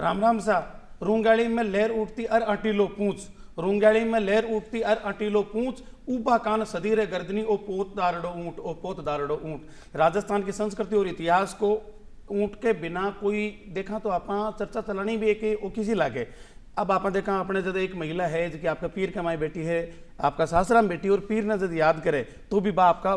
राम राम सा। रूंगाड़ी में लहर उठती और अटीलो पूछ, रूंगाड़ी में लहर उठती और अटीलो पूछ, ऊपा कान सदीरे गर्दनी ओ पोत दारड़ो ऊंट, ओ पोत दारड़ो ऊंट। राजस्थान की संस्कृति और इतिहास को ऊंट के बिना कोई देखा तो आप चर्चा चलानी भी एक ओ किसी लागे। अब आप देखा अपने जब एक महिला है जो कि आपका पीर कमाई बेटी है, आपका सासराम बेटी, और पीर ने जब याद करे तो भी बा आपका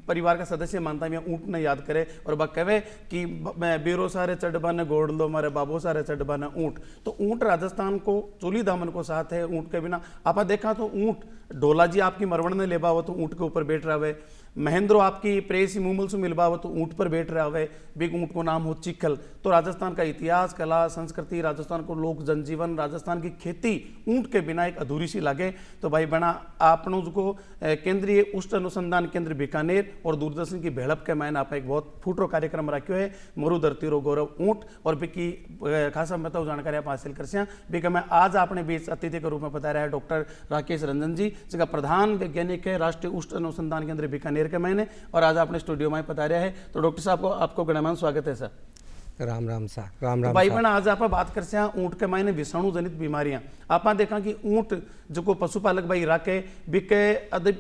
परिवार का सदस्य मानता है, ऊँट ने याद करे और बा कहे कि मैं बीरो सारे चढ़बा ने गोड़ लो, मारे बाबो सारे चढ़बा ने ऊँट। तो ऊँट राजस्थान को चोली दामन को साथ है। ऊँट के बिना आप देखा तो ऊँट डोला जी आपकी मरवण ने लेबा हो तो ऊँट के ऊपर बैठ रहा है, महेंद्रो आपकी प्रेसी मूमल से मिलबा हो तो ऊँट पर बैठ रहा है, बिग ऊँट को नाम हो चिखल। तो राजस्थान का इतिहास, कला, संस्कृति, राजस्थान को लोक जनजीवन, राजस्थान की खेती ऊँट के बिना एक अधूरी सी लागे। तो भाई बना आपनों को केंद्रीय उष्ट अनुसंधान केंद्र बीकानेर और दूरदर्शन की भेड़प के मैंने आप एक बहुत फूटरो कार्यक्रम रखो है, मरु धरती रो गौरव ऊँट, और बिकी खासा मतलब जानकारी आप हासिल कर सिया। बिका मैं आज अपने बीच अतिथि के रूप में बता रहा है डॉक्टर राकेश रंजन जी, जिसका प्रधान वैज्ञानिक है राष्ट्रीय उष्ट अनुसंधान केंद्र बीकानेर के मैंने, और आज अपने स्टूडियो में बता रहे हैं। तो डॉक्टर साहब को आपको गणमान्य स्वागत है सर। राम राम सा। राम राम। भाई बहन आज आप बात कर से ऊँट के मायने विषाणु जनित बीमारियां आप देखा कि ऊँट जो को पशुपालक भाई रखे बिके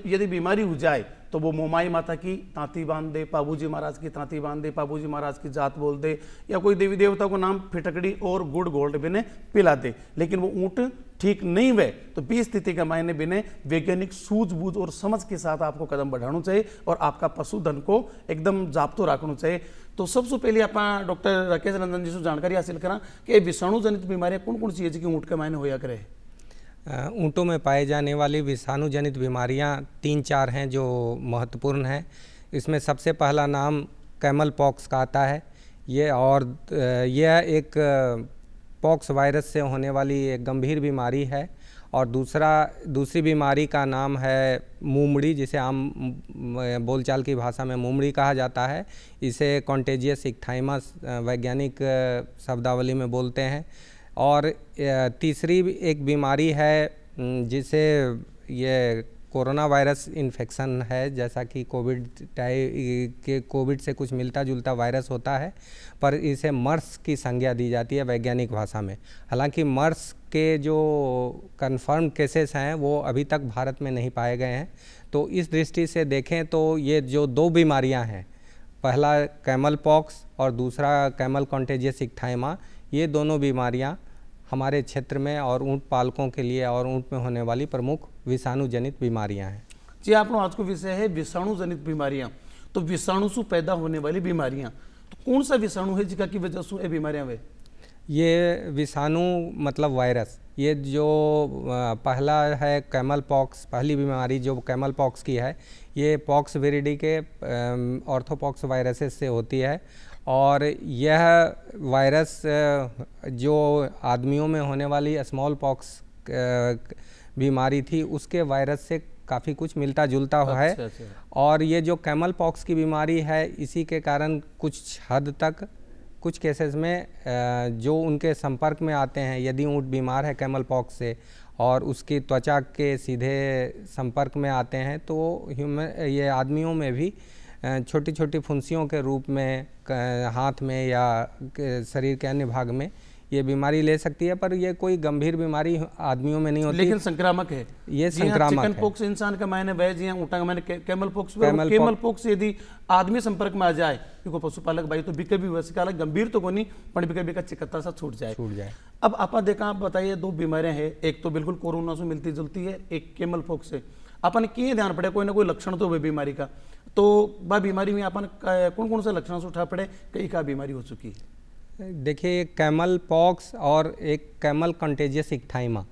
यदि बीमारी हो जाए तो वो मोमाई माता की तांती बांध दे, बाबूजी महाराज की तांती बांध दे, बाबूजी महाराज की जात बोल दे, या कोई देवी देवता को नाम फिटकड़ी और गुड़ गोल्ड बिने पिला दे। लेकिन वो ऊँट ठीक नहीं हुए तो 20 स्थिति के मायने बिने वैज्ञानिक सूझबूझ और समझ के साथ आपको कदम बढ़ाना चाहिए और आपका पशुधन को एकदम जाब्तो रखना चाहिए। तो सबसे पहले आप डॉक्टर राकेश रंजन जी से जानकारी हासिल करा कि विषाणु जनित बीमारियां कौन कौन सी है जो ऊँट के मायने होया करे। ऊँटों में पाए जाने वाली विषाणु जनित बीमारियां 3-4 हैं जो महत्वपूर्ण हैं। इसमें सबसे पहला नाम कैमल पॉक्स का आता है। यह एक पॉक्स वायरस से होने वाली एक गंभीर बीमारी है। और दूसरी बीमारी का नाम है मुमड़ी, जिसे आम बोलचाल की भाषा में मुमड़ी कहा जाता है। इसे कॉन्टेजियस इक्थाइमस वैज्ञानिक शब्दावली में बोलते हैं। और तीसरी एक बीमारी है जिसे ये कोरोना वायरस इन्फेक्शन है, जैसा कि कोविड से कुछ मिलता जुलता वायरस होता है, पर इसे मर्स की संज्ञा दी जाती है वैज्ञानिक भाषा में। हालांकि मर्स के जो कन्फर्म केसेस हैं वो अभी तक भारत में नहीं पाए गए हैं। तो इस दृष्टि से देखें तो ये जो 2 बीमारियां हैं, पहला कैमल पॉक्स और दूसरा कैमल कॉन्टेजियस इक्थाइमा, ये दोनों बीमारियां हमारे क्षेत्र में और ऊँट पालकों के लिए और ऊँट में होने वाली प्रमुख विषाणु जनित बीमारियां हैं। जी, आपनो आज को विषय है विषाणु जनित बीमारियां। तो विषाणु से पैदा होने वाली बीमारियां, तो कौन सा विषाणु है जिसका की वजह से ये बीमारियां हुए? ये विषाणु मतलब वायरस, ये जो पहला है कैमल पॉक्स, पहली बीमारी जो कैमल पॉक्स की है, ये पॉक्स विरिडी के ऑर्थोपॉक्स वायरसेस से होती है। और यह वायरस जो आदमियों में होने वाली स्मॉल पॉक्स बीमारी थी उसके वायरस से काफ़ी कुछ मिलता जुलता है। अच्छा। और ये जो कैमल पॉक्स की बीमारी है, इसी के कारण कुछ हद तक कुछ केसेस में जो उनके संपर्क में आते हैं, यदि ऊँट बीमार है कैमल पॉक्स से और उसकी त्वचा के सीधे संपर्क में आते हैं, तो ये आदमियों में भी छोटी छोटी फुंसियों के रूप में हाथ में या शरीर के अन्य भाग में ये बीमारी ले सकती है। पर ये कोई गंभीर बीमारी आदमियों में नहीं होती, लेकिन संक्रामक है। ये संक्रामक है। चिकन पॉक्स इंसान का मायने वह जी ऊँटा का मायने कैमल पॉक्स यदि आदमी संपर्क में आ जाए, क्योंकि पशुपालक भाई तो बिके भी वैसे का गंभीर तो कोनी, पर बिका चिकत्ता सा छूट जाए। अब आप देखा, आप बताइए 2 बीमारियां हैं, एक तो बिल्कुल कोरोना से मिलती जुलती है, एक कैमल पॉक्स है। अपन किए ध्यान पड़े कोई ना कोई लक्षण तो हुए बीमारी का, तो वह बीमारी में अपन कौन कौन से लक्षण से उठा पड़े कई का बीमारी हो चुकी है? देखिए, कैमल पॉक्स और एक कैमल कॉन्टेजियस इक्थाइमा,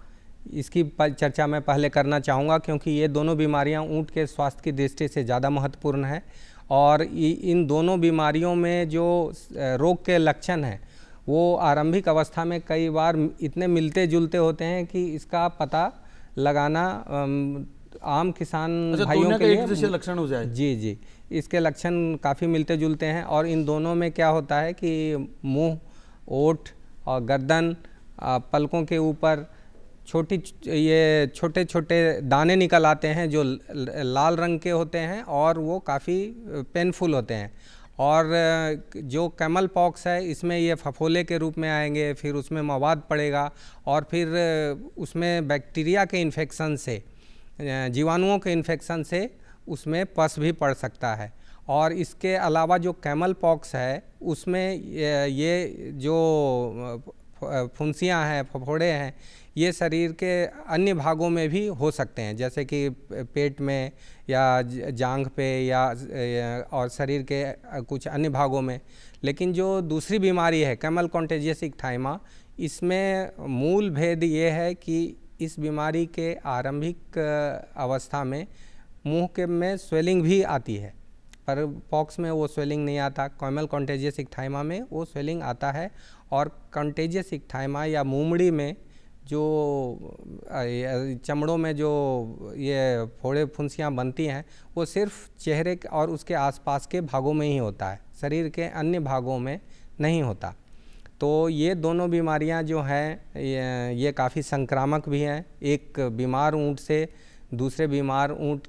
इसकी चर्चा मैं पहले करना चाहूँगा क्योंकि ये दोनों बीमारियां ऊँट के स्वास्थ्य की दृष्टि से ज़्यादा महत्वपूर्ण है। और इन दोनों बीमारियों में जो रोग के लक्षण हैं वो आरंभिक अवस्था में कई बार इतने मिलते जुलते होते हैं कि इसका पता लगाना आम किसान भाइयों के लिए जैसे लक्षण हो जाए। जी, इसके लक्षण काफ़ी मिलते जुलते हैं। और इन दोनों में क्या होता है कि मुंह, ओठ और गर्दन, पलकों के ऊपर छोटे छोटे दाने निकल आते हैं जो लाल रंग के होते हैं और वो काफ़ी पेनफुल होते हैं। और जो कैमल पॉक्स है इसमें ये फफोले के रूप में आएंगे, फिर उसमें मवाद पड़ेगा और फिर उसमें बैक्टीरिया के इन्फेक्शन से, जीवाणुओं के इन्फेक्शन से उसमें पस भी पड़ सकता है। और इसके अलावा जो कैमल पॉक्स है उसमें ये जो फुंसियाँ हैं, फफोड़े हैं, ये शरीर के अन्य भागों में भी हो सकते हैं, जैसे कि पेट में या जांघ पे या और शरीर के कुछ अन्य भागों में। लेकिन जो दूसरी बीमारी है कैमल कॉन्टेजियस इक्थाइमा, इसमें मूल भेद ये है कि इस बीमारी के आरंभिक अवस्था में मुंह के में स्वेलिंग भी आती है, पर पॉक्स में वो स्वेलिंग नहीं आता। कैमल कॉन्टेजियस इक्थाइमा में वो स्वेलिंग आता है। और कॉन्टेजियस इक्थाइमा या मुमड़ी में जो चमड़ों में जो ये फोड़े फुंसियाँ बनती हैं वो सिर्फ चेहरे और उसके आसपास के भागों में ही होता है, शरीर के अन्य भागों में नहीं होता। तो ये दोनों बीमारियां जो हैं ये काफ़ी संक्रामक भी हैं। एक बीमार ऊँट से दूसरे बीमार ऊँट,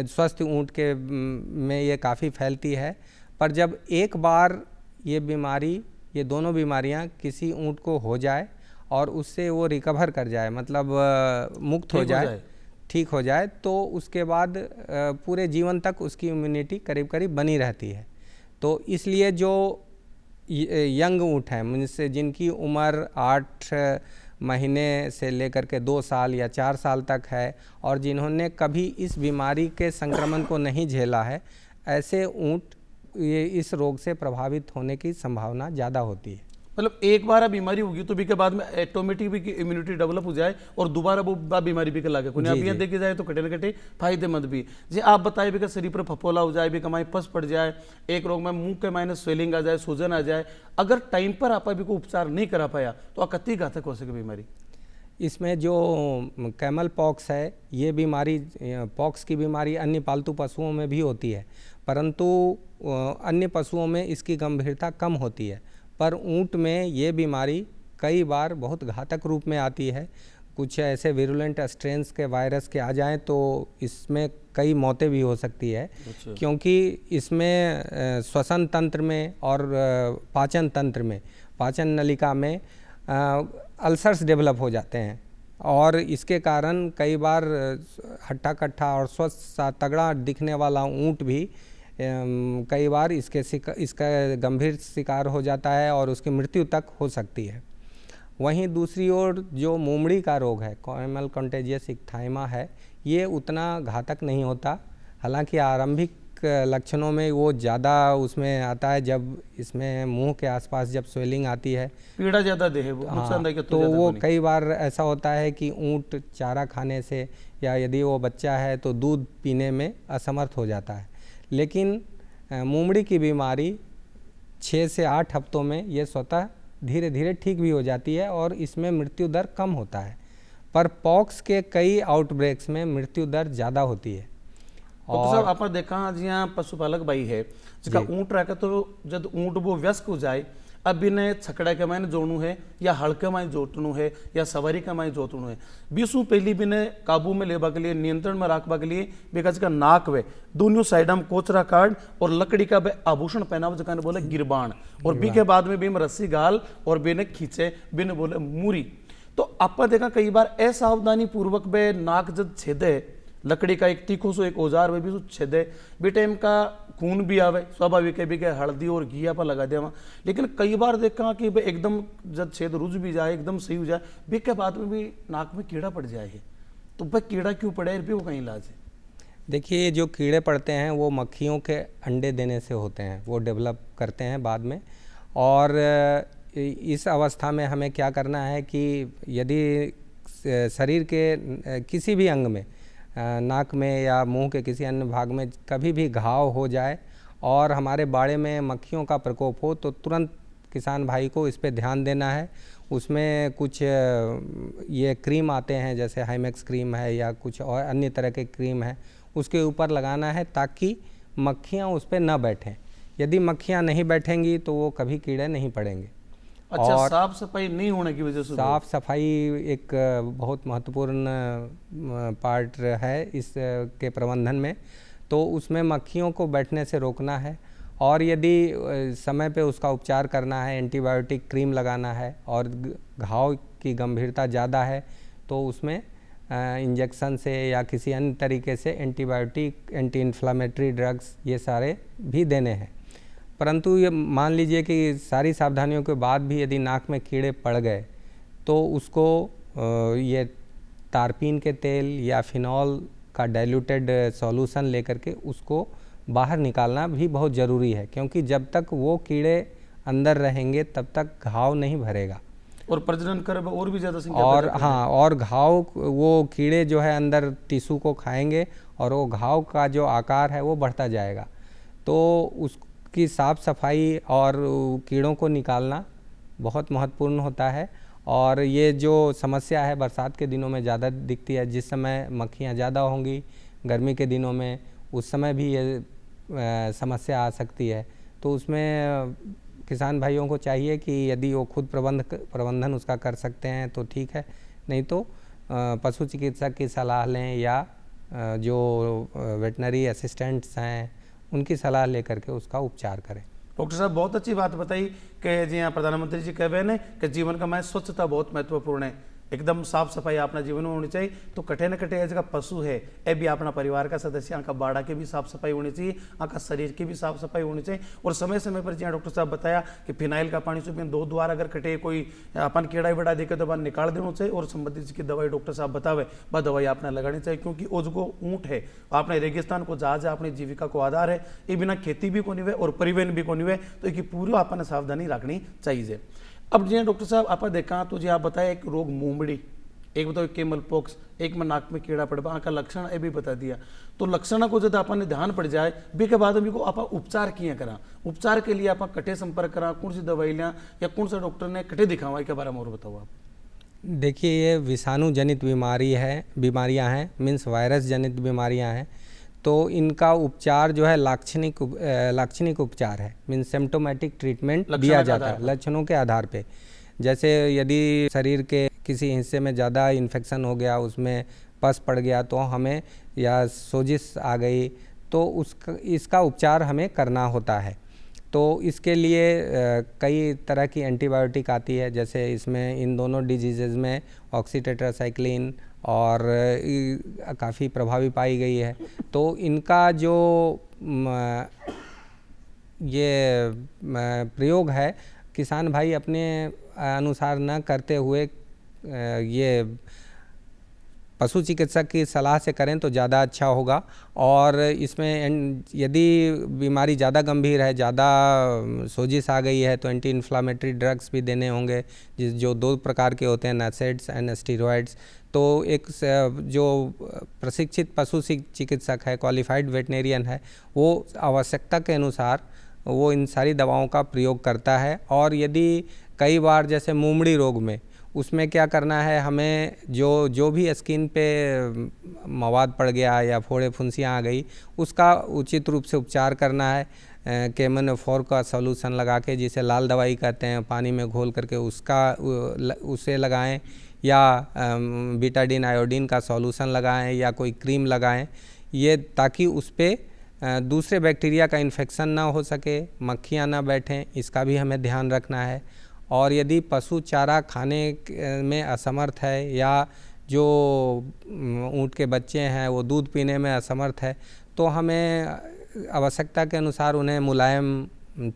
स्वस्थ ऊँट के में ये काफ़ी फैलती है। पर जब एक बार ये दोनों बीमारियां किसी ऊँट को हो जाए और उससे वो रिकवर कर जाए, मतलब मुक्त हो जाए, ठीक हो जाए, तो उसके बाद पूरे जीवन तक उसकी इम्यूनिटी करीब करीब बनी रहती है। तो इसलिए जो यंग ऊँट हैं, जिनकी उम्र 8 महीने से लेकर के 2 साल या 4 साल तक है और जिन्होंने कभी इस बीमारी के संक्रमण को नहीं झेला है, ऐसे ऊँट ये इस रोग से प्रभावित होने की संभावना ज़्यादा होती है। मतलब एक बार बीमारी होगी तो भी के बाद में ऑटोमेटिक भी इम्यूनिटी डेवलप हो जाए और दोबारा वो बीमारी भी के लागे कोई अब यहाँ देखी जाए तो कटे न कटे फायदेमंद भी। जी आप बताइए भी शरीर पर फफोला हो जाए, भी कमाई पस पड़ जाए, एक रोग में मुंह के मायने स्वेलिंग आ जाए, सूजन आ जाए, अगर टाइम पर आप भी को उपचार नहीं करा पाया तो कति घातक हो सके बीमारी। इसमें जो कैमल पॉक्स है, ये बीमारी, पॉक्स की बीमारी अन्य पालतू पशुओं में भी होती है, परंतु अन्य पशुओं में इसकी गंभीरता कम होती है। पर ऊँट में ये बीमारी कई बार बहुत घातक रूप में आती है। कुछ ऐसे विरुलेंट स्ट्रेन्स के वायरस के आ जाएं तो इसमें कई मौतें भी हो सकती है। अच्छा। क्योंकि इसमें श्वसन तंत्र में और पाचन तंत्र में, पाचन नलिका में अल्सर्स डेवलप हो जाते हैं और इसके कारण कई बार हट्टा कट्ठा और स्वस्थ सा तगड़ा दिखने वाला ऊँट भी कई बार इसका गंभीर शिकार हो जाता है और उसकी मृत्यु तक हो सकती है। वहीं दूसरी ओर जो मुमड़ी का रोग है, कैमल कॉन्टेजियस इक्थाइमा है, ये उतना घातक नहीं होता। हालांकि आरंभिक लक्षणों में वो ज़्यादा उसमें आता है जब इसमें मुंह के आसपास जब स्वेलिंग आती है, पीड़ा ज़्यादा दे है वो। हाँ, तो वो कई बार ऐसा होता है कि ऊँट चारा खाने से या यदि वो बच्चा है तो दूध पीने में असमर्थ हो जाता है। लेकिन मुमड़ी की बीमारी 6 से 8 हफ्तों में ये स्वतः धीरे धीरे ठीक भी हो जाती है और इसमें मृत्यु दर कम होता है। पर पॉक्स के कई आउटब्रेक्स में मृत्यु दर ज़्यादा होती है। और आप देखा जी यहाँ पशुपालक भाई है जिसका ऊँट रखा, तो जब ऊँट वो व्यस्क हो जाए, अब इन्हें छकड़ा के मायने जोड़नू है या हड़के मायने जोतनू है या सवारी का मायने जोतनू है, बीसू पहली भी ने काबू में लेबा के लिए, नियंत्रण में रखवा के लिए बेकाज का नाक वे दोनों साइड में कोचरा कार्ड और लकड़ी का आभूषण पहनाव जगह बोले गिरबान, और बी के बाद में भी रस्सी गाल और बेने खींचे बिन बोले मूरी। तो आप देखा कई बार असावधानी पूर्वक बे नाक जब छेदे, लकड़ी का एक तीखो सो एक औजार वे भी छेदे, बे टाइम का खून भी आवे, स्वाभाविक है भी के हल्दी और घी पर लगा दिया। लेकिन कई बार देखा कि एकदम जब छेद रुझ भी जाए, एकदम सही हो जाए, बे के बाद में भी नाक में कीड़ा पड़ जाए, तो भाई कीड़ा क्यों पड़े, भी वो कहीं इलाज है? देखिए, जो कीड़े पड़ते हैं वो मक्खियों के अंडे देने से होते हैं, वो डेवलप करते हैं बाद में। और इस अवस्था में हमें क्या करना है कि यदि शरीर के किसी भी अंग में, नाक में या मुंह के किसी अन्य भाग में कभी भी घाव हो जाए और हमारे बाड़े में मक्खियों का प्रकोप हो, तो तुरंत किसान भाई को इस पे ध्यान देना है। उसमें कुछ ये क्रीम आते हैं, जैसे हाइमेक्स क्रीम है या कुछ और अन्य तरह के क्रीम है, उसके ऊपर लगाना है ताकि मक्खियाँ उस पर न बैठें। यदि मक्खियाँ नहीं बैठेंगी तो वो कभी कीड़े नहीं पड़ेंगे। अच्छा, और साफ सफाई नहीं होने की वजह से? साफ सफाई एक बहुत महत्वपूर्ण पार्ट है इस के प्रबंधन में। तो उसमें मक्खियों को बैठने से रोकना है और यदि समय पे उसका उपचार करना है, एंटीबायोटिक क्रीम लगाना है और घाव की गंभीरता ज़्यादा है तो उसमें इंजेक्शन से या किसी अन्य तरीके से एंटीबायोटिक, एंटी इन्फ्लामेटरी ड्रग्स ये सारे भी देने हैं। परंतु ये मान लीजिए कि सारी सावधानियों के बाद भी यदि नाक में कीड़े पड़ गए तो उसको ये तारपीन के तेल या फिनॉल का डाइल्यूटेड सॉल्यूशन लेकर के उसको बाहर निकालना भी बहुत ज़रूरी है, क्योंकि जब तक वो कीड़े अंदर रहेंगे तब तक घाव नहीं भरेगा और प्रजनन कर्व और भी ज़्यादा संख्या और हाँ, और घाव वो कीड़े जो है अंदर टिश्यू को खाएंगे और वो घाव का जो आकार है वो बढ़ता जाएगा। तो उसकी साफ़ सफाई और कीड़ों को निकालना बहुत महत्वपूर्ण होता है। और ये जो समस्या है बरसात के दिनों में ज़्यादा दिखती है, जिस समय मक्खियाँ ज़्यादा होंगी गर्मी के दिनों में उस समय भी ये समस्या आ सकती है। तो उसमें किसान भाइयों को चाहिए कि यदि वो खुद प्रबंधन उसका कर सकते हैं तो ठीक है, नहीं तो पशु चिकित्सक की सलाह लें या जो वेटनरी असिस्टेंट्स हैं उनकी सलाह लेकर के उसका उपचार करें। डॉक्टर साहब बहुत अच्छी बात बताई कि जी हाँ, प्रधानमंत्री जी कह रहे हैं कि जीवन का स्वच्छता बहुत महत्वपूर्ण है, एकदम साफ सफाई अपना जीवन में होनी चाहिए। तो कटे न कटे ऐसा पशु है ए भी अपना परिवार का सदस्य, आका बाड़ा की भी साफ सफाई होनी चाहिए, आका शरीर की भी साफ सफाई होनी चाहिए। और समय समय पर जी डॉक्टर साहब बताया कि फिनाइल का पानी सुबह 2 द्वार अगर कटे कोई अपन कीड़ा बड़ा देखे तो निकाल देना चाहिए और संबंधित की दवाई डॉक्टर साहब बतावे वह दवाई आपने लगानी चाहिए। क्योंकि वो जो ऊँट है अपने रेगिस्तान को जहाज है, अपनी जीविका को आधार है, ये बिना खेती भी को नहीं हुए और परिवहन भी को नहीं हुए, तो इसकी पूरी आपने सावधानी रखनी चाहिए। अब जी डॉक्टर साहब आप देखा तो जी आप बताया एक रोग मुंबड़ी, एक बताओ केमल पॉक्स, एक में नाक में कीड़ा पड़वा का लक्षण ये भी बता दिया। तो लक्षण को जब अपन ध्यान पड़ जाए बी के बाद को आप उपचार किए करा, उपचार के लिए आप कटे संपर्क करा, कौन सी दवाई लिया या कौन सा डॉक्टर ने कटे दिखावा के बारे में और बताओ आप। देखिए ये विषाणु जनित बीमारियां हैं, मीन्स वायरस जनित बीमारियां हैं। तो इनका उपचार जो है लाक्षणिक उपचार है, मीन्स सिम्टोमेटिक ट्रीटमेंट दिया जाता है लक्षणों के आधार पे। जैसे यदि शरीर के किसी हिस्से में ज़्यादा इन्फेक्शन हो गया, उसमें पस पड़ गया तो हमें, या सोजिश आ गई तो इसका उपचार हमें करना होता है। तो इसके लिए कई तरह की एंटीबायोटिक आती है, जैसे इसमें इन दोनों डिजीज़ में ऑक्सीटेट्रासाइक्लिन और काफ़ी प्रभावी पाई गई है। तो इनका जो ये प्रयोग है किसान भाई अपने अनुसार न करते हुए ये पशु चिकित्सक की सलाह से करें तो ज़्यादा अच्छा होगा। और इसमें यदि बीमारी ज़्यादा गंभीर है, ज़्यादा सोजिश आ गई है तो एंटी इन्फ्लामेटरी ड्रग्स भी देने होंगे, जो 2 प्रकार के होते हैं, नैसेड्स एंड स्टीरॉयड्स। तो एक जो प्रशिक्षित पशु चिकित्सक है, क्वालिफाइड वेटनेरियन है, वो आवश्यकता के अनुसार वो इन सारी दवाओं का प्रयोग करता है। और यदि कई बार जैसे मुंबड़ी रोग में उसमें क्या करना है, हमें जो भी स्किन पे मवाद पड़ गया या फोड़े फुंसियाँ आ गई उसका उचित रूप से उपचार करना है। केमोनोफोर का सॉल्यूशन लगा के, जिसे लाल दवाई कहते हैं, पानी में घोल करके उसे लगाएं, या बीटाडीन आयोडीन का सॉल्यूशन लगाएं या कोई क्रीम लगाएं, ये ताकि उस पर दूसरे बैक्टीरिया का इन्फेक्शन ना हो सके, मक्खियाँ ना बैठें, इसका भी हमें ध्यान रखना है। और यदि पशु चारा खाने में असमर्थ है या जो ऊँट के बच्चे हैं वो दूध पीने में असमर्थ है तो हमें आवश्यकता के अनुसार उन्हें मुलायम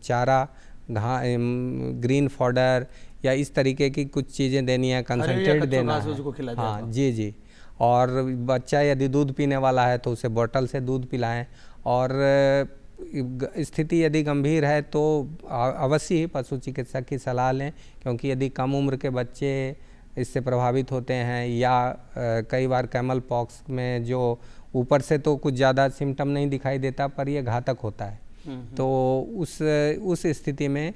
चारा, ग्रीन फॉडर या इस तरीके की कुछ चीज़ें देनी है, कंसंट्रेट देना है। हाँ जी। और बच्चा यदि दूध पीने वाला है तो उसे बोतल से दूध पिलाएं। और स्थिति यदि गंभीर है तो अवश्य ही पशु चिकित्सक की सलाह लें, क्योंकि यदि कम उम्र के बच्चे इससे प्रभावित होते हैं या कई बार कैमल पॉक्स में जो ऊपर से तो कुछ ज़्यादा सिम्टम नहीं दिखाई देता पर यह घातक होता है, तो उस स्थिति में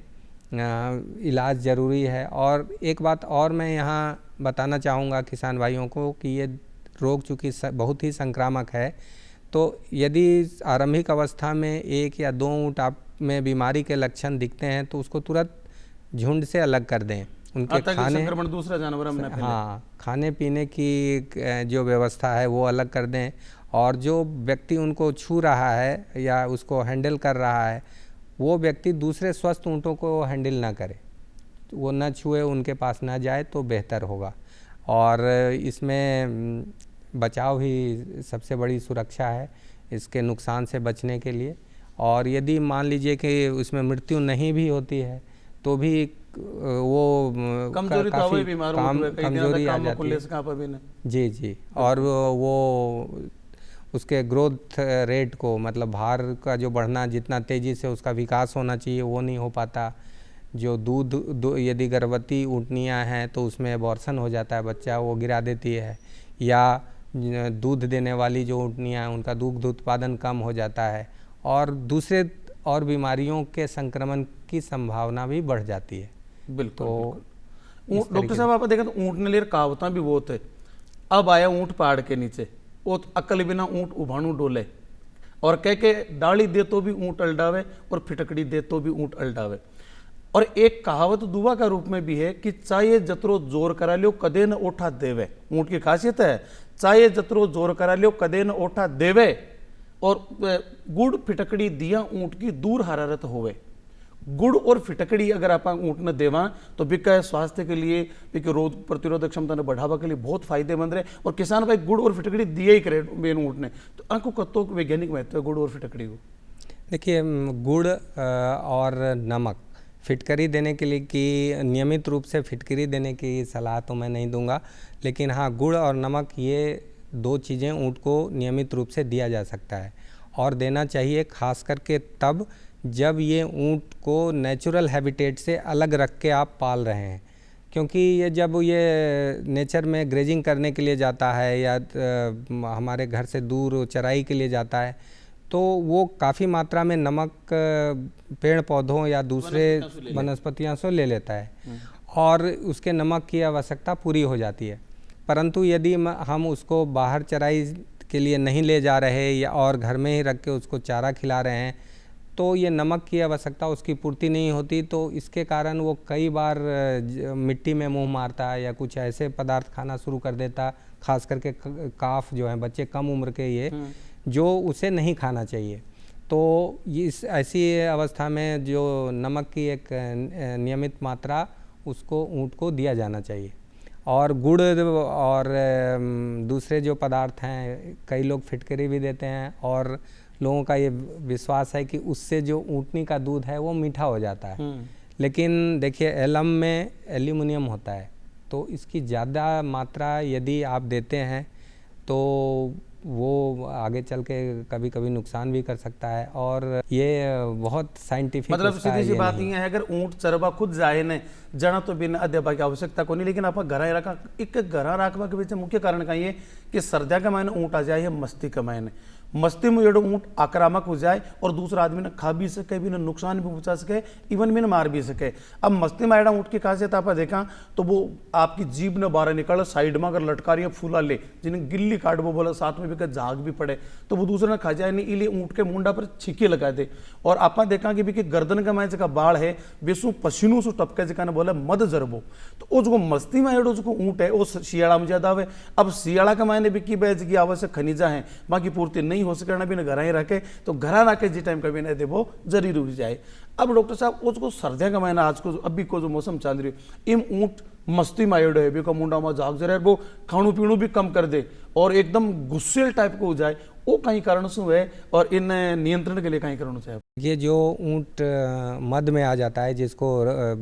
इलाज ज़रूरी है। और एक बात और मैं यहाँ बताना चाहूँगा किसान भाइयों को कि ये रोग चूँकि बहुत ही संक्रामक है, तो यदि आरंभिक अवस्था में 1 या 2 ऊँट आप में बीमारी के लक्षण दिखते हैं तो उसको तुरंत झुंड से अलग कर दें। उनके संक्रमण दूसरा जानवर में खाने पीने की जो व्यवस्था है वो अलग कर दें। और जो व्यक्ति उनको छू रहा है या उसको हैंडल कर रहा है वो व्यक्ति दूसरे स्वस्थ ऊँटों को हैंडल ना करे, वो न छुए, उनके पास ना जाए तो बेहतर होगा। और इसमें बचाव ही सबसे बड़ी सुरक्षा है इसके नुकसान से बचने के लिए। और यदि मान लीजिए कि उसमें मृत्यु नहीं भी होती है तो भी वो कमजोरी तो काफ़ी बीमार कमजोरी आ जाती है। जी जी, और वो उसके ग्रोथ रेट को, मतलब भार का जो बढ़ना, जितना तेज़ी से उसका विकास होना चाहिए वो नहीं हो पाता। जो यदि गर्भवती ऊँटनियाँ हैं तो उसमें एबॉर्शन हो जाता है, बच्चा वो गिरा देती है। या दूध देने वाली जो ऊँटनियाँ हैं उनका दुग्ध उत्पादन कम हो जाता है और दूसरे और बीमारियों के संक्रमण की संभावना भी बढ़ जाती है। बिल्कुल, तो डॉक्टर साहब आप देखा तो ऊँट ने लेर कहावत भी बहुत है। अब आया ऊँट पहाड़ के नीचे, वो अकल बिना ऊँट उभाणु डोले, और कह के डाली दे तो भी ऊँट अल्डावे और फिटकड़ी दे तो भी ऊँट अल्डावे। और एक कहावत दुआ का रूप में भी है कि चाहे जतरो जोर करा लियो कदे न ओठा देवे। ऊँट की खासियत है चाहे जतरो जोर करा लियो कदे न ओठा देवे, और गुड़ फिटकड़ी दिया ऊँट की दूर हरारत होवे। गुड़ और फिटकड़ी अगर आप ऊँट न देवा तो बिका स्वास्थ्य के लिए, बिका रोग प्रतिरोधक क्षमता ने बढ़ावा के लिए बहुत फायदेमंद रहे। और किसान भाई गुड़ और फिटकड़ी दिए ही करे मेन ऊँट ने, तो आपको कतो वैज्ञानिक महत्व है गुड़ और फिटकड़ी को? देखिए, गुड़ और नमक फिटकरी देने के लिए कि नियमित रूप से फिटकरी देने की सलाह तो मैं नहीं दूंगा, लेकिन हाँ, गुड़ और नमक ये दो चीज़ें ऊँट को नियमित रूप से दिया जा सकता है और देना चाहिए, खास करके तब जब ये ऊँट को नेचुरल हैबिटेट से अलग रख के आप पाल रहे हैं। क्योंकि ये जब ये नेचर में ग्रेजिंग करने के लिए जाता है या हमारे घर से दूर चराई के लिए जाता है तो वो काफ़ी मात्रा में नमक पेड़ पौधों या दूसरे वनस्पतियों से ले लेता है और उसके नमक की आवश्यकता पूरी हो जाती है। परंतु यदि हम उसको बाहर चराई के लिए नहीं ले जा रहे या और घर में ही रख के उसको चारा खिला रहे हैं तो ये नमक की आवश्यकता उसकी पूर्ति नहीं होती, तो इसके कारण वो कई बार मिट्टी में मुंह मारता है या कुछ ऐसे पदार्थ खाना शुरू कर देता, खास करके काफ जो है बच्चे कम उम्र के, ये जो उसे नहीं खाना चाहिए। तो इस ऐसी अवस्था में जो नमक की एक नियमित मात्रा उसको ऊँट को दिया जाना चाहिए। और गुड़ और दूसरे जो पदार्थ हैं कई लोग फिटकरी भी देते हैं और लोगों का ये विश्वास है कि उससे जो ऊँटनी का दूध है वो मीठा हो जाता है। लेकिन देखिए, एलम में एल्यूमिनियम होता है, तो इसकी ज़्यादा मात्रा यदि आप देते हैं तो वो आगे चल के कभी कभी नुकसान भी कर सकता है। और ये बहुत साइंटिफिक, मतलब सीधी सी बात ये है, अगर ऊँट चरबा खुद जाए ने जना तो बिना अध्यापक की आवश्यकता को नहीं, लेकिन आप घर रखा एक घर रखवा के पीछे मुख्य कारण का ये कि सर्दिया के मायने ऊँट आ जाए, मस्ती के मायने मस्ती में जो ऊँट आक्रामक हो जाए और दूसरा आदमी ने खा भी सके, भी नुकसान भी पहुंचा सके, इवन भी मार भी सके। अब मस्ती में आड़ा ऊँट की खासियत आप देखा तो वो आपकी जीभ ने बाहर निकल साइड में अगर लटकारियाँ फूला ले, जिन्हें गिल्ली काट वो बोला साथ में भी झाग भी पड़े तो वो दूसरे ने खा जाए नहीं, इलिए ऊँट के मुंडा पर छिके लगा दे। और आप देखा कि भी गर्दन का माए जगह बाढ़ है बेसू पसीनों से टपके जगह ने बोला मद जरबो, तो वो जो मस्ती में आड़ो जो ऊँट है वो शियाड़ा में ज्यादा है। अब शियाड़ा के मायने भी की बैज की आवश्यक खनिजा है बाकी पूर्ति नहीं हो सके भी घर ही रखे, तो घर रखे जिस टाइम कभी नहीं दे वो जरूरी रुक जाए। अब डॉक्टर साहब उसको सर्दियों का महीना आज को अभी को जो मौसम चल रही है, इम ऊँट मस्ती में आयोड है भी का मुंडा में झाग जरा वो खाणु पीणु भी कम कर दे और एकदम गुस्सेल टाइप को हो जाए, वो कहीं कारण से है और इन नियंत्रण के लिए कहीं कारण से है। ये जो ऊँट मद में आ जाता है, जिसको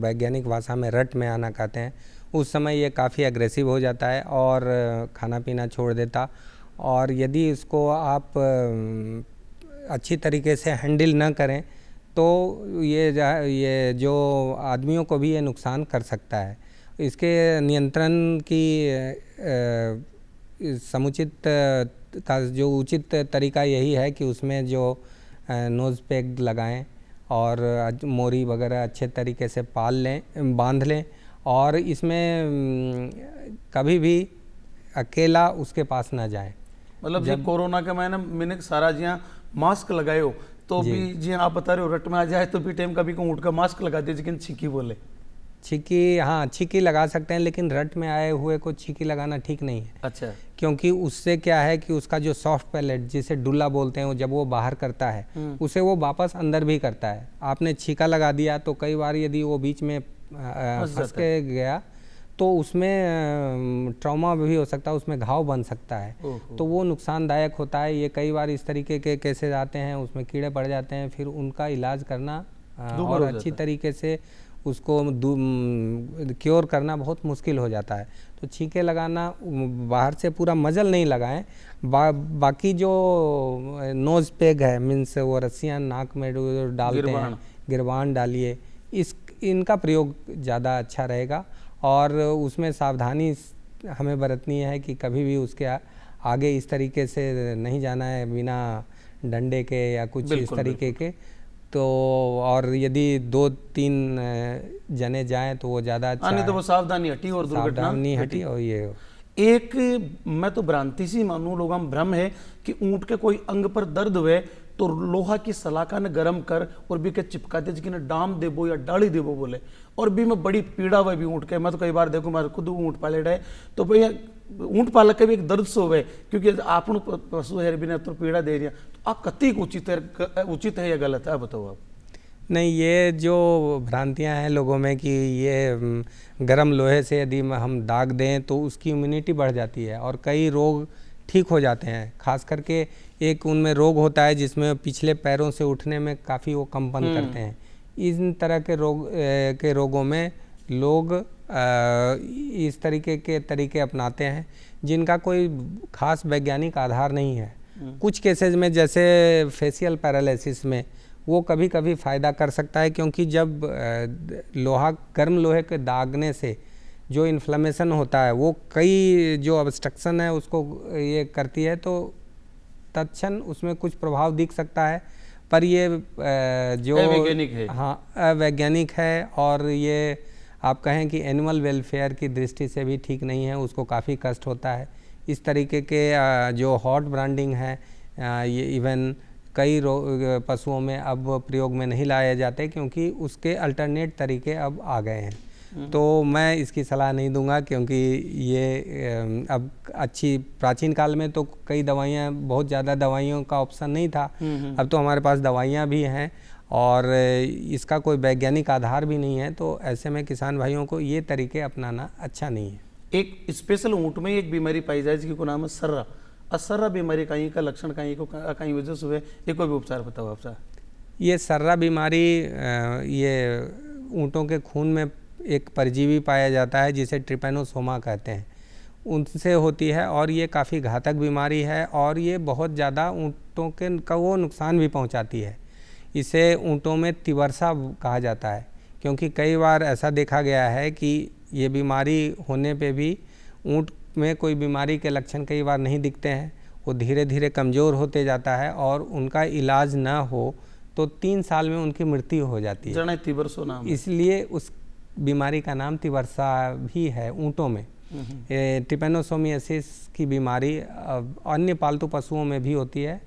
वैज्ञानिक भाषा में रट में आना कहते हैं, उस समय ये काफ़ी एग्रेसिव हो जाता है और खाना पीना छोड़ देता। और यदि इसको आप अच्छी तरीके से हैंडल ना करें तो ये जो आदमियों को भी ये नुकसान कर सकता है। इसके नियंत्रण की समुचित का जो उचित तरीका यही है कि उसमें जो नोज़ पैक लगाएं और मोरी वगैरह अच्छे तरीके से बांध लें और इसमें कभी भी अकेला उसके पास ना जाएं। मतलब जब कोरोना के महीने मैंने सारा जिया मास्क लगायो तो भी जी आप बता रहे हो रट में आ जाए तो भी टाइम कभी को ऊँट का मास्क लगा दे, लेकिन छिकी बोले छिकी, हाँ छिकी लगा सकते हैं, लेकिन रट में आए हुए को छिकी लगाना ठीक नहीं है। अच्छा। क्योंकि उससे क्या है कि उसका जो सॉफ्ट पैलेट जिसे डुल्ला बोलते हैं, जब वो बाहर करता है उसे वो वापस अंदर भी करता है। आपने छीका लगा दिया तो कई बार यदि वो बीच में फंस के गया तो उसमें ट्रॉमा भी हो सकता है, उसमें घाव बन सकता है, तो वो नुकसानदायक होता है। ये कई बार इस तरीके के केसेस आते हैं, उसमें कीड़े पड़ जाते हैं, फिर उनका इलाज करना और अच्छी तरीके से उसको क्योर करना बहुत मुश्किल हो जाता है। तो छींके लगाना बाहर से पूरा मजल नहीं लगाएं, बाकी जो नोज पेग है, मीन्स वो रस्सियाँ नाक में डालते हैं, गिरबान डालिए, इनका प्रयोग ज़्यादा अच्छा रहेगा। और उसमें सावधानी हमें बरतनी है कि कभी भी उसके आगे इस तरीके से नहीं जाना है बिना डंडे के या कुछ इस तरीके के। तो और यदि 2-3 जने जाएं तो वो ज़्यादा अच्छा है। तो वो सावधानी हटी और दुर्घटना नहीं हटी। और ये एक मैं तो भ्रांति सी मानूं, लोगों में भ्रम है कि ऊँट के कोई अंग पर दर्द हुए तो लोहा की सलाखा ने गर्म कर और भी के चिपका दे, जिन्हें डाम देबो या डाली देबो बोले, और भी में बड़ी पीड़ा हुआ भी ऊँट के। मैं तो कई बार देखूँ, मैं खुद ऊँट पाले है, तो भैया ऊँट पालक के भी एक दर्द सो हुए, क्योंकि आप पशु है बिना तो पीड़ा दे रही है। तो आप कति उचित है या गलत है, बताओ आप। नहीं, ये जो भ्रांतियां हैं लोगों में कि ये गर्म लोहे से यदि हम दाग दें तो उसकी इम्यूनिटी बढ़ जाती है और कई रोग ठीक हो जाते हैं। खास करके एक उनमें रोग होता है जिसमें पिछले पैरों से उठने में काफ़ी वो कंपन करते हैं। इन तरह के रोगों में लोग इस तरीके के तरीके अपनाते हैं जिनका कोई खास वैज्ञानिक आधार नहीं है। कुछ केसेस में जैसे फेशियल पैरालिसिस में वो कभी कभी फ़ायदा कर सकता है, क्योंकि जब गर्म लोहे के दागने से जो इन्फ्लेमेशन होता है वो कई जो ऑब्स्ट्रक्शन है उसको ये करती है, तो तत्क्षण उसमें कुछ प्रभाव दिख सकता है। पर ये जो अवैज्ञानिक है, हाँ अवैज्ञानिक है, और ये आप कहें कि एनिमल वेलफेयर की दृष्टि से भी ठीक नहीं है, उसको काफ़ी कष्ट होता है। इस तरीके के जो हॉट ब्रांडिंग है ये इवन कई पशुओं में अब प्रयोग में नहीं लाए जाते, क्योंकि उसके अल्टरनेट तरीके अब आ गए हैं। तो मैं इसकी सलाह नहीं दूंगा, क्योंकि ये अब अच्छी, प्राचीन काल में तो कई दवाइयाँ, बहुत ज़्यादा दवाइयों का ऑप्शन नहीं था, अब तो हमारे पास दवाइयाँ भी हैं और इसका कोई वैज्ञानिक आधार भी नहीं है। तो ऐसे में किसान भाइयों को ये तरीके अपनाना अच्छा नहीं है। एक स्पेशल ऊँट में एक बीमारी पाई जाए जिसको नाम है सर्रा। सर्रा बीमारी कहीं का लक्षण कहीं को कहीं वजह से हुए, एक कोई भी उपचार बताओ आप सर। ये सर्रा बीमारी ये ऊँटों के खून में एक परजीवी पाया जाता है जिसे ट्रिपेनोसोमा कहते हैं, उनसे होती है और ये काफ़ी घातक बीमारी है और ये बहुत ज़्यादा ऊँटों के का वो नुकसान भी पहुंचाती है। इसे ऊँटों में तिवर्सा कहा जाता है, क्योंकि कई बार ऐसा देखा गया है कि ये बीमारी होने पे भी ऊँट में कोई बीमारी के लक्षण कई बार नहीं दिखते हैं, वो धीरे धीरे कमज़ोर होते जाता है और उनका इलाज ना हो तो 3 साल में उनकी मृत्यु हो जाती है। तिवर्सो नाम, इसलिए उस बीमारी का नाम तिवर्सा भी है ऊँटों में। ट्रिपेनोसोमियासिस की बीमारी अन्य पालतू पशुओं में भी होती है,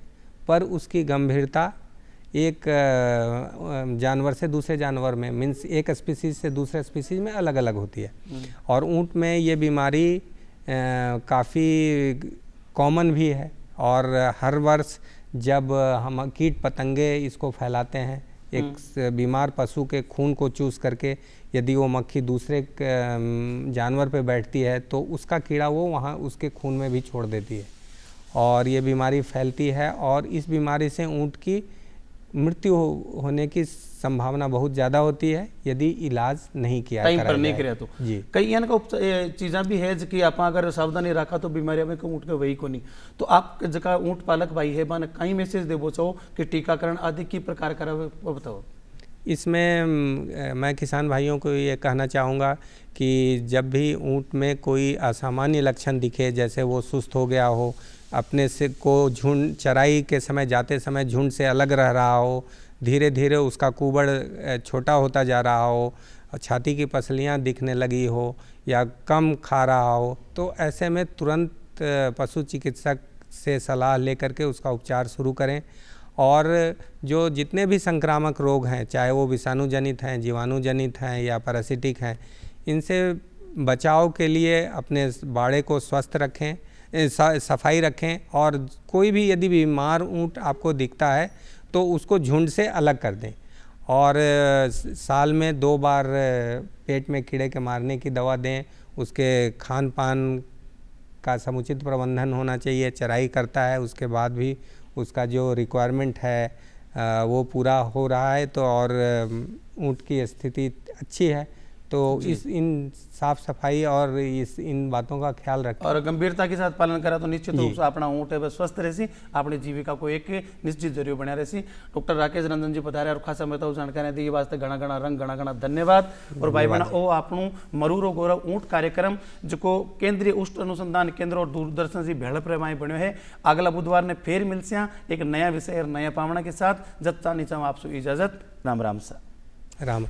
पर उसकी गंभीरता एक जानवर से दूसरे जानवर में, मीन्स एक स्पीसीज से दूसरे स्पीसीज में अलग अलग होती है। और ऊँट में ये बीमारी काफ़ी कॉमन भी है और हर वर्ष जब हम कीट पतंगे इसको फैलाते हैं, एक बीमार पशु के खून को चूस करके यदि वो मक्खी दूसरे जानवर पे बैठती है तो उसका कीड़ा वो वहाँ उसके खून में भी छोड़ देती है और ये बीमारी फैलती है और इस बीमारी से ऊँट की मृत्यु होने की संभावना बहुत ज़्यादा होती है यदि इलाज नहीं किया टाइम पर नहीं किया तो। जी, कई यान का चीज़ा भी है कि आप अगर सावधानी रखा तो बीमारियां में ऊँट के वही को नहीं। तो आप जगह ऊँट पालक भाई है बाने कई मैसेज देवो चाहो कि टीकाकरण आदि की प्रकार करा वो बताओ। इसमें मैं किसान भाइयों को ये कहना चाहूँगा कि जब भी ऊँट में कोई असामान्य लक्षण दिखे, जैसे वो सुस्त हो गया हो, अपने से को झुंड चराई के समय जाते समय झुंड से अलग रह रहा हो, धीरे धीरे उसका कुबड़ छोटा होता जा रहा हो, छाती की पसलियाँ दिखने लगी हो या कम खा रहा हो, तो ऐसे में तुरंत पशु चिकित्सक से सलाह लेकर के उसका उपचार शुरू करें। और जो जितने भी संक्रामक रोग हैं, चाहे वो विषाणु जनित हैं, जीवाणु जनित हैं या पैरासिटिक हैं, इनसे बचाव के लिए अपने बाड़े को स्वस्थ रखें, सफाई रखें, और कोई भी यदि बीमार ऊँट आपको दिखता है तो उसको झुंड से अलग कर दें। और साल में 2 बार पेट में कीड़े के मारने की दवा दें। उसके खान पान का समुचित प्रबंधन होना चाहिए। चराई करता है उसके बाद भी उसका जो रिक्वायरमेंट है वो पूरा हो रहा है तो, और ऊँट की स्थिति अच्छी है तो इन साफ सफाई और इन बातों का ख्याल रखें और गंभीरता के साथ पालन करा तो निश्चित रूप से अपना ऊँट है स्वस्थ रही, अपनी जीविका को एक निश्चित जरिए बना रही। डॉक्टर राकेश रंजन जी पधारे और खासा मैं तो जानकारी दी वास्ते घना घना रंग घना घना धन्यवाद। और भाई बहन ओ आपणु मरूरो गौरव ऊँट कार्यक्रम जो केंद्रीय ऊँट अनुसंधान केंद्र और दूरदर्शन से भेड़ प्रेमाएं बनो है। अगला बुधवार ने फिर मिलसे एक नया विषय और नया पावना के साथ। जब नीचा आपसे इजाजत। राम राम सा। राम।